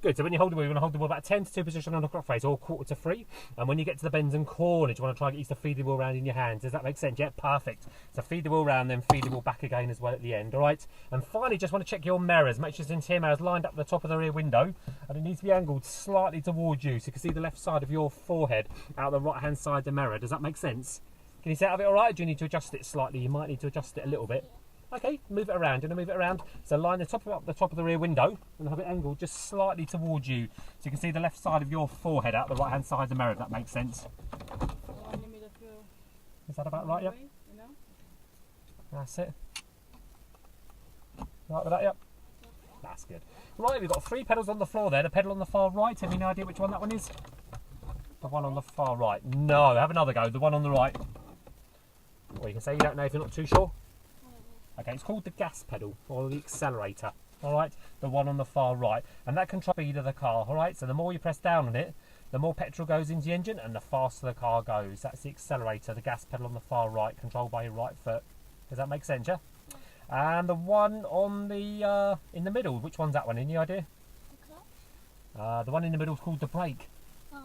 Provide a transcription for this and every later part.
Good, so when you hold the wheel, you want to hold the wheel about 10 to 2 position on the clock face, or 2:45. And when you get to the bends and corners, you want to try and get used to feed the wheel around in your hands. Does that make sense? Yeah, perfect. So feed the wheel around, then feed the wheel back again as well at the end, all right? And finally, just want to check your mirrors. Make sure the interior mirror's lined up at the top of the rear window, and it needs to be angled slightly towards you, so you can see the left side of your forehead out the right-hand side of the mirror. Does that make sense? Can you see out of it all right? Do you need to adjust it slightly? You might need to adjust it a little bit. Okay, move it around. You're going to move it around. So line the top of the rear window and have it angled just slightly towards you, so you can see the left side of your forehead out the right hand side of the mirror, if that makes sense. Is that about right? Yep. That's it. Right with that? Yep. That's good. Right, we've got 3 pedals on the floor there. The pedal on the far right, have you no idea which one that one is? The one on the far right. No, have another go. The one on the right. Or you can say you don't know if you're not too sure. Okay, it's called the gas pedal or the accelerator, all right? The one on the far right, and that controls the speed of the car, all right? So the more you press down on it, the more petrol goes into the engine and the faster the car goes. That's the accelerator, the gas pedal on the far right, controlled by your right foot. Does that make sense, yeah? And the one on the in the middle, which one's that one? Any idea? The one in the middle is called the brake.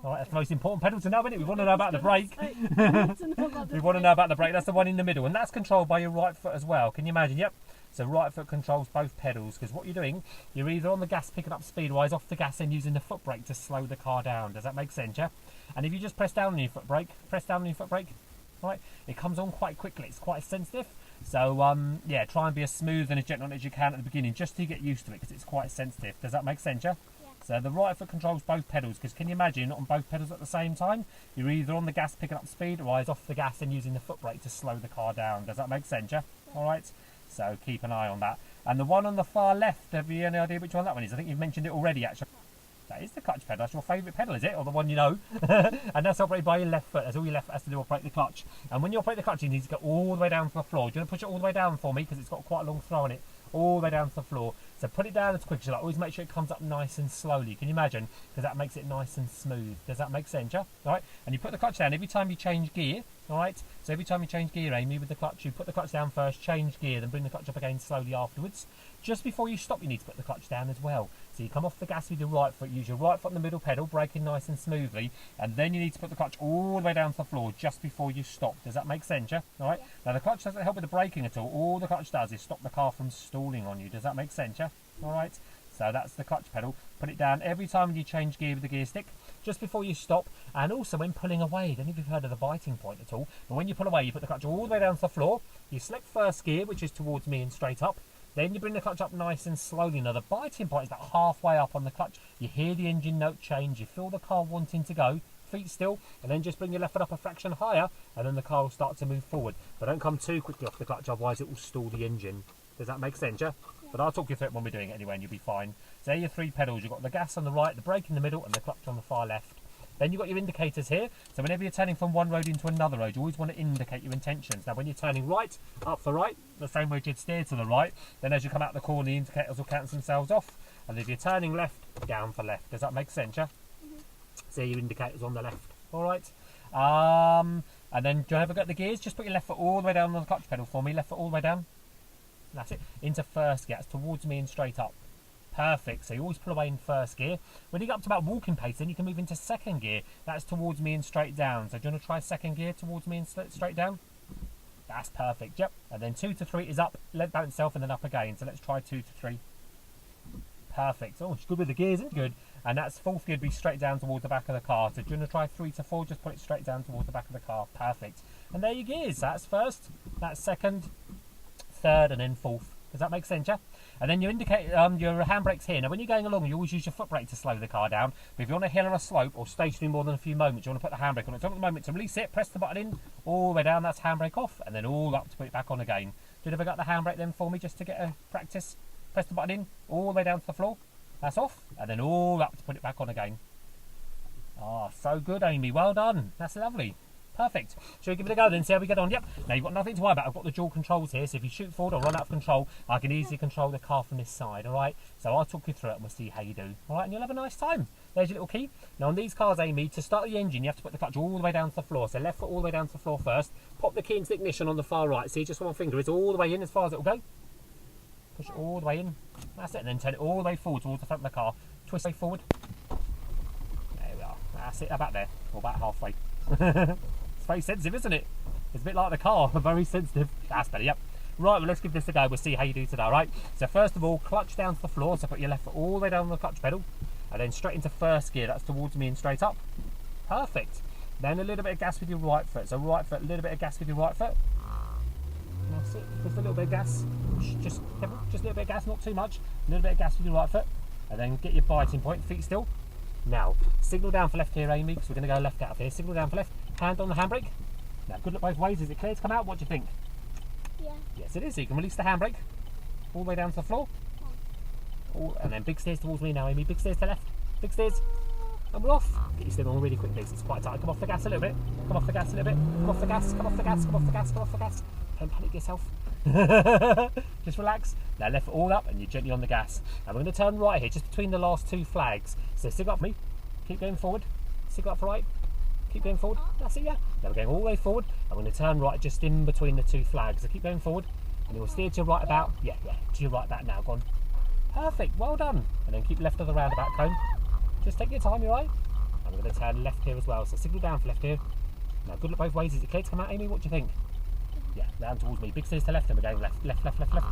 All right, that's the most important pedal to know, isn't it? We want to know about the brake. We want to know about the brake. That's the one in the middle, and that's controlled by your right foot as well. Can you imagine? Yep. So right foot controls both pedals, because what you're doing, you're either on the gas picking up speed, or off the gas and using the foot brake to slow the car down. Does that make sense, yeah? And if you just press down on your foot brake, right, it comes on quite quickly. It's quite sensitive. So yeah, try and be as smooth and as gentle as you can at the beginning, just to get used to it, because it's quite sensitive. Does that make sense, yeah? So the right foot controls both pedals, because can you imagine on both pedals at the same time? You're either on the gas picking up speed, or off the gas and using the foot brake to slow the car down. Does that make sense, yeah? All right. So keep an eye on that. And the one on the far left, have you any idea which one that one is? I think you've mentioned it already, actually. That is the clutch pedal. That's your favourite pedal, is it? Or the one you know? And that's operated by your left foot. That's all your left foot has to do, operate the clutch. And when you operate the clutch, you need to go all the way down to the floor. Do you want to push it all the way down for me? Because it's got quite a long throw on it. All the way down to the floor. So put it down as quick as you like. Always make sure it comes up nice and slowly. Can you imagine? Because that makes it nice and smooth. Does that make sense, yeah? All right. And you put the clutch down every time you change gear. All right. So every time you change gear, Aimee, with the clutch, you put the clutch down first, change gear, then bring the clutch up again slowly afterwards. Just before you stop, you need to put the clutch down as well. So you come off the gas with your right foot, use your right foot on the middle pedal, braking nice and smoothly, and then you need to put the clutch all the way down to the floor just before you stop. Does that make sense, yeah? All right. Now the clutch doesn't help with the braking at all. All the clutch does is stop the car from stalling on you. Does that make sense, yeah? All right. So that's the clutch pedal. Put it down every time you change gear with the gear stick, just before you stop, and also when pulling away. I don't know if you've heard of the biting point at all, but when you pull away, you put the clutch all the way down to the floor. You select first gear, which is towards me and straight up. Then you bring the clutch up nice and slowly. Now the biting point is about halfway up on the clutch. You hear the engine note change. You feel the car wanting to go. Feet still, and then just bring your left foot up a fraction higher, and then the car will start to move forward. But don't come too quickly off the clutch, otherwise it will stall the engine. Does that make sense, yeah? But I'll talk you through it when we're doing it anyway, and you'll be fine. So there are your 3 pedals. You've got the gas on the right, the brake in the middle, and the clutch on the far left. Then you've got your indicators here. So whenever you're turning from one road into another road, you always want to indicate your intentions. Now when you're turning right, up for right, the same way you'd steer to the right, then as you come out the corner, the indicators will cancel themselves off. And if you're turning left, down for left. Does that make sense, yeah? See your indicators on the left. All right. And then do you ever get the gears? Just put your left foot all the way down on the clutch pedal for me. Left foot all the way down. That's it. Into first gear. It's towards me and straight up. Perfect. So you always pull away in first gear. When you get up to about walking pace, then you can move into second gear. That's towards me and straight down. So do you want to try second gear towards me and straight down? That's perfect. Yep. And then 2 to 3 is up, let down itself, and then up again. So let's try 2 to 3. Perfect. Oh, it's good with the gears, isn't it? Good. And that's fourth gear would be straight down towards the back of the car. So do you want to try 3 to 4? Just put it straight down towards the back of the car. Perfect. And there your gears. That's first, that's second, third, and then fourth. Does that make sense, yeah? And then you indicate your handbrake's here. Now when you're going along, you always use your foot brake to slow the car down. But if you're on a hill or a slope or stationary more than a few moments, you want to put the handbrake on. It's on the moment to release it, press the button in, all the way down, that's handbrake off, and then all up to put it back on again. Do you ever got the handbrake then for me just to get a practice? Press the button in, all the way down to the floor. That's off, and then all up to put it back on again. Ah, so good, Aimee. Well done. That's lovely. Perfect. Shall we give it a go then, see how we get on? Yep. Now you've got nothing to worry about. I've got the dual controls here, so if you shoot forward or run out of control, I can easily control the car from this side, alright? So I'll talk you through it and we'll see how you do. Alright, and you'll have a nice time. There's your little key. Now on these cars, Aimee, to start the engine, you have to put the clutch all the way down to the floor. So left foot all the way down to the floor first. Pop the key into the ignition on the far right. See, just one finger is all the way in as far as it will go. Push it all the way in. That's it. And then turn it all the way forward towards the front of the car. twist way forward. There we are. That's it, about there, or about halfway. It's very sensitive, isn't it? It's a bit like the car, very sensitive. That's better, yep. Right, well, let's give this a go. We'll see how you do today, all right? So first of all, clutch down to the floor. So put your left foot all the way down on the clutch pedal, and then straight into first gear. That's towards me and straight up. Perfect. Then a little bit of gas with your right foot. So right foot, a little bit of gas with your right foot. That's it. Just a little bit of gas. Just a little bit of gas, not too much. A little bit of gas with your right foot, and then get your biting point. Feet still. Now, signal down for left here, Aimee, because we're going to go left out of here. Signal down for left. Hand on the handbrake. Now, good look both ways. Is it clear to come out? What do you think? Yeah. Yes, it is. So you can release the handbrake all the way down to the floor. Oh, and then big stairs towards me now, Aimee. Big stairs to left. Big stairs. And we're off. Get your steering on really quickly, it's quite tight. Come off the gas a little bit. Come off the gas a little bit. Come off the gas. Come off the gas. Come off the gas. Come off the gas. Don't panic yourself. Just relax. Now left foot all up and you're gently on the gas. Now we're going to turn right here, just between the last two flags. So signal up for me. Keep going forward. Signal up for right. Keep going forward. That's it, yeah. Now we're going all the way forward. I'm going to turn right just in between the two flags. So keep going forward. And you'll steer to your right about. Yeah, to your right about now. Gone. Perfect. Well done. And then keep left of the roundabout cone. Just take your time, you're right. And we're going to turn left here as well. So signal down for left here. Now good look both ways. Is it clear to come out, Aimee? What do you think? Yeah, down towards me. Big stairs to left and we're going left, left, left, left, left.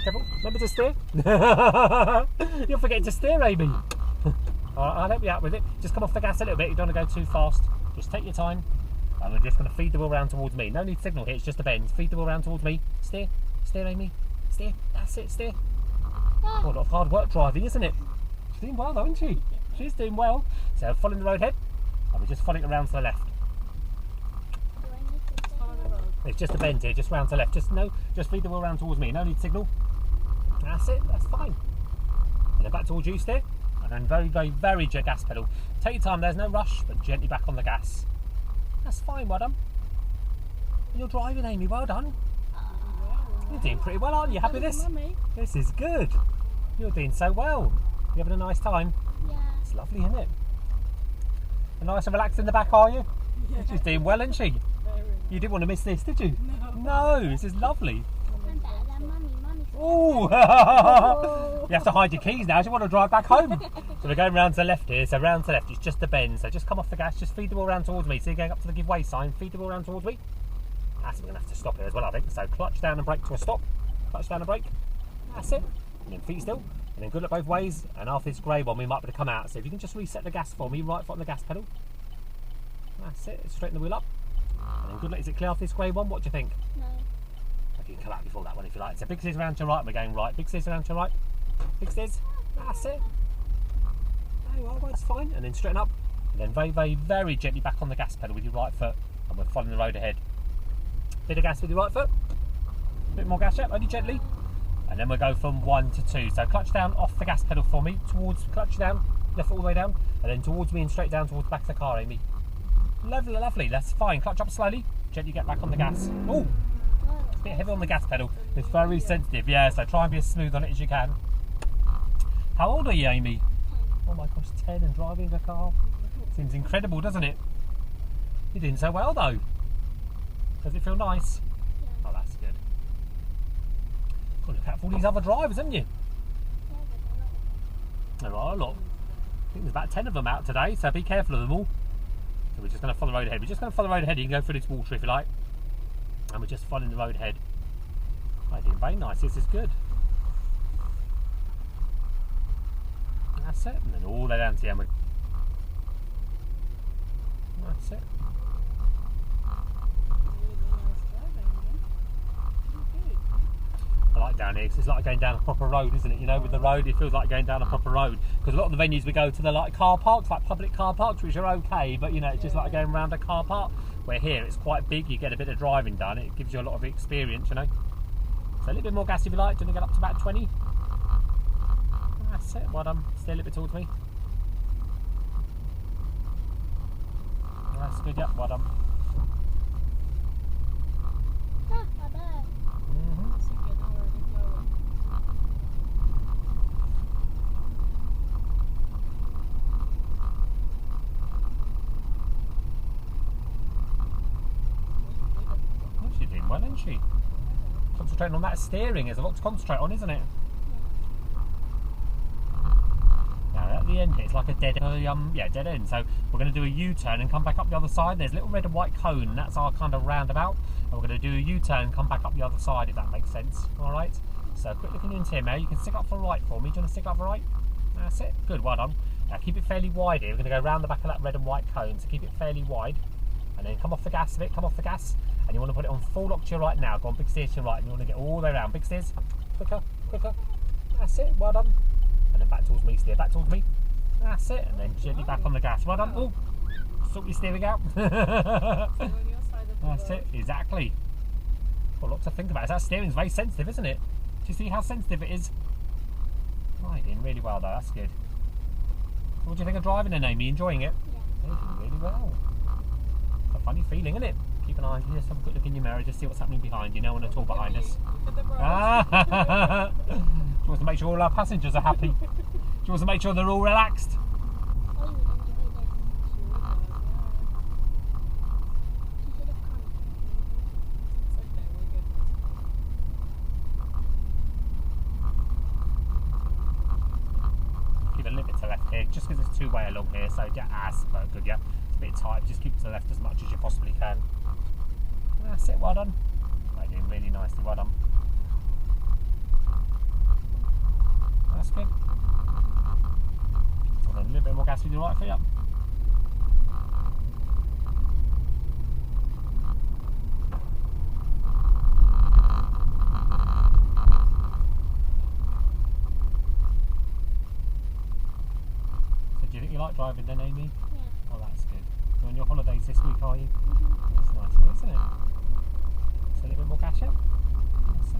Careful. Remember to steer. You're forgetting to steer, Aimee. Alright, I'll help you out with it. Just come off the gas a little bit. You don't want to go too fast. Just take your time. And we're just going to feed the wheel round towards me. No need signal here, it's just a bend. Feed the wheel round towards me. Steer. Steer, Aimee. Steer. That's it, steer. Oh, a lot of hard work driving, isn't it? She's doing well though, isn't she? She's doing well. So following the road head. And we're just following it around to the left. It's just a bend here, just round to the left. Just feed the wheel round towards me. No need signal. That's it, that's fine. And then back towards you, steer. And then very, very, very jet gas pedal. Take your time, there's no rush, but gently back on the gas. That's fine, well done. And you're driving, Aimee, well done. You're doing pretty well, aren't you? Happy with this? This is good. You're doing so well. You having a nice time? Yeah. It's lovely, isn't it? And nice and relaxed in the back, are you? Yeah. She's doing well, isn't she? You didn't want to miss this, did you? No. No, this is lovely. I'm better than Mummy. Oh! You have to hide your keys now. You want to drive back home. So we're going round to the left here. So round to the left, it's just a bend. So just come off the gas. Just feed the wheel round towards me. So you're going up to the give way sign. Feed the wheel round towards me. That's it. We're going to have to stop here as well, I think. So clutch down and brake to a stop. Clutch down and brake. That's it. And then feet still. And then good look both ways. And after this grey one, we might be able to come out. So if you can just reset the gas for me, right foot on the gas pedal. That's it. Straighten the wheel up. And then good luck. Is it clear off this grey one? What do you think? No. You can come out before that one if you like. So big stairs around to your right, we're going right. Big stairs around to your right. Big stairs. That's it. There you are, that's fine. And then straighten up. And then very, very, very gently back on the gas pedal with your right foot. And we're following the road ahead. Bit of gas with your right foot. Bit more gas, only gently. And then we'll go from 1 to 2. So clutch down off the gas pedal for me. Towards, clutch down. Left foot all the way down. And then towards me and straight down towards the back of the car, Aimee. Lovely, lovely. That's fine. Clutch up slowly. Gently get back on the gas. Oh! A bit heavy on the gas pedal. It's very sensitive, yeah, so try and be as smooth on it as you can. How old are you, Aimee? Oh my gosh, 10 and driving the car. Seems incredible, doesn't it? You're doing so well though. Does it feel nice? Yeah. Oh, that's good. Got to look out for all these other drivers, haven't you? There are a lot. I think there's about 10 of them out today, so be careful of them all. So we're just going to follow the road ahead. We're just going to follow the road ahead. You can go through this water if you like. And we're just following the road ahead. I doing very nice, this is good. That's it, and then all the way down to the end. That's it. I like down here because it's like going down a proper road, isn't it? You know, with the road, it feels like going down a proper road. Because a lot of the venues we go to, they're like car parks, like public car parks, which are okay, but you know, it's just like going around a car park. Where here it's quite big, you get a bit of driving done, it gives you a lot of experience, you know. So a little bit more gas if you like, do you want to get up to about 20? That's it, well done, stay a little bit towards me. That's good, yep, well done. Well, isn't she? Concentrating on that steering, there's a lot to concentrate on, isn't it? Now, isn't it? It's like a dead dead end. So we're going to do a U-turn and come back up the other side. There's a little red and white cone, and that's our kind of roundabout. And we're going to do a U-turn and come back up the other side, if that makes sense. All right. So quick looking into here, Mary. You can stick up for right for me. Do you want to stick up for right? That's it. Good. Well done. Now keep it fairly wide here. We're going to go round the back of that red and white cone. So keep it fairly wide, and then come off the gas a bit. Come off the gas, and you want to put it on full lock to your right now. Go on, big steers to your right, and you want to get all the way around. Big steers. Quicker, quicker. That's it. Well done. And then back towards me, steer back towards me. That's it. And then gently back on the gas. Well done. Oh, sort your steering out. That's it. Exactly. Got a lot to think about. That steering's very sensitive, isn't it? Do you see how sensitive it is? Riding really well though. That's good. So what do you think of driving then, Aimee? Enjoying it? Yeah. You're doing really well. It's a funny feeling, isn't it? Keep an eye on you. Just have a quick look in your mirror. Just see what's happening behind you. No one at all behind us. She wants to make sure all our passengers are happy. She wants to make sure they're all relaxed. Oh, you enjoyed it. She should have come. Keep a little bit to the left here, just because it's two-way along here. So yeah, that's good. Yeah, it's a bit tight. Just keep to the left as much as you possibly can. That's it. Well done. Right, doing really nicely. Well done. That's good. And then a little bit more gas with your right foot up. So do you think you like driving then, Aimee? Yeah. Oh, that's good. You're on your holidays this week, are you? Mm-hmm. That's nice, isn't it? So a little bit more gas, yeah? That's it.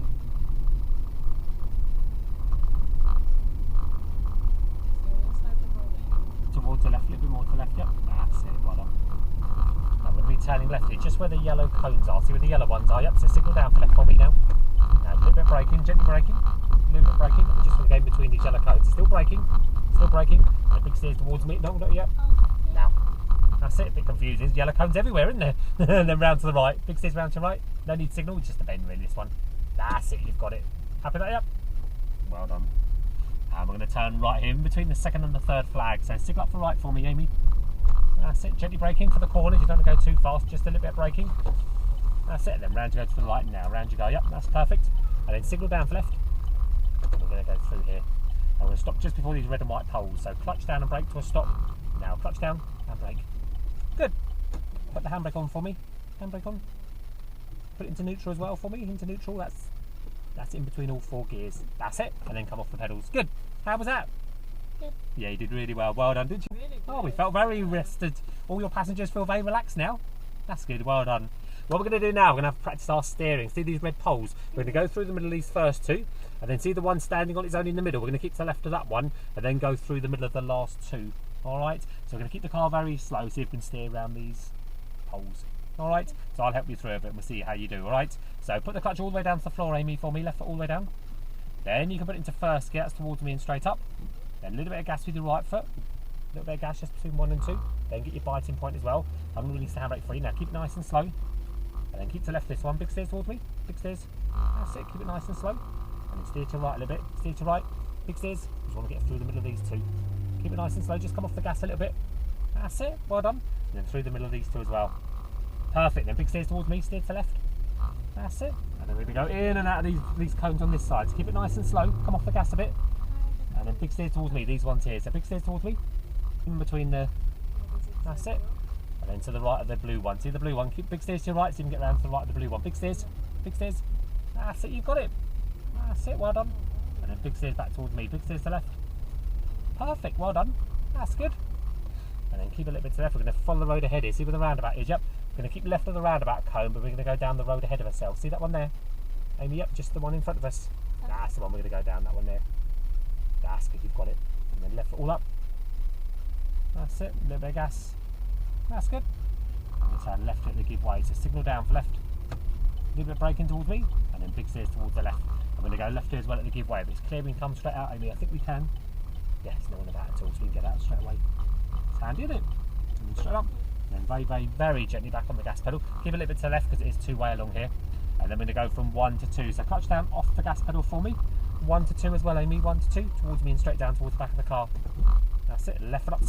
Towards the left, a little bit more to the left, yep. That's it, well done. Now we're going to be turning left here, just where the yellow cones are. See where the yellow ones are, yep. So signal down for left for me now. Now a little bit braking, gently braking. A little bit braking, and just want to go in between these yellow cones. Still braking, still braking. And the big steers towards me. No, not yet. Oh, yeah. Now. That's it, a bit confusing. There's yellow cones everywhere, isn't there? And then round to the right. Big steers round to the right. No need signal, just a bend really, this one. That's it, you've got it. Happy with that, yep. Well done. And we're going to turn right here in between the second and the third flag. So stick up for right for me, Aimee. That's it. Gently braking for the corners. You don't want to go too fast. Just a little bit of braking. That's it. And then round you go to the right now. Round you go. Yep, that's perfect. And then signal down for left. And we're going to go through here. I'm going to stop just before these red and white poles. So clutch down and brake to a stop. Now clutch down and brake. Good. Put the handbrake on for me. Handbrake on. Put it into neutral as well for me. Into neutral. That's in between all four gears. That's it. And then come off the pedals. Good. How was that? Good. Yeah, you did really well. Well done, didn't you? Really good. Oh, we felt very rested. All your passengers feel very relaxed now. That's good. Well done. What we're going to do now, we're going to have practice our steering. See these red poles? We're going to go through the middle of these first two, and then see the one standing on its own in the middle. We're going to keep to the left of that one, and then go through the middle of the last two. All right? So we're going to keep the car very slow, see if we can steer around these poles. All right? So I'll help you through a bit, and we'll see how you do. All right? So put the clutch all the way down to the floor, Aimee, for me. Left foot all the way down. Then you can put it into first gear. That's towards me and straight up. Then a little bit of gas with your right foot. A little bit of gas just between 1 and 2. Then get your biting point as well. I'm going to release the handbrake for you. Now keep it nice and slow. And then keep to left this one. Big steers towards me. Big steers. That's it. Keep it nice and slow. And then steer to right a little bit. Steer to right. Big steers. Just want to get through the middle of these two. Keep it nice and slow. Just come off the gas a little bit. That's it. Well done. And then through the middle of these two as well. Perfect. Then big steers towards me. Steer to left. That's it. And then we go in and out of these cones on this side. So keep it nice and slow. Come off the gas a bit. And then big steers towards me. These ones here. So big steers towards me. In between the... That's it. And then to the right of the blue one. See the blue one? Keep big steers to your right so you can get around to the right of the blue one. Big steers. Big steers. That's it. You've got it. That's it. Well done. And then big steers back towards me. Big steers to left. Perfect. Well done. That's good. And then keep a little bit to the left. We're going to follow the road ahead here. See where the roundabout is? Yep. We're going to keep left of the roundabout cone, but we're going to go down the road ahead of ourselves. See that one there? Aimee, yep, just the one in front of us. That's the one we're going to go down, that one there. That's good, you've got it. And then left foot all up. That's it, a little bit of gas. That's good. And we turn left at the give way, so signal down for left. A little bit of braking towards me, and then big steers towards the left. I'm going to go left here as well at the give way, but it's clear we can come straight out, Aimee. I think we can. Yeah, it's no one about at all, so we can get out straight away. It's handy, isn't it? And then straight up. And then very, very, very gently back on the gas pedal. Give a little bit to the left because it is two-way along here. And then we're going to go from 1 to 2. So clutch down off the gas pedal for me. 1 to 2 as well, Aimee. 1 to 2 towards me and straight down towards the back of the car. That's it. Left foot up.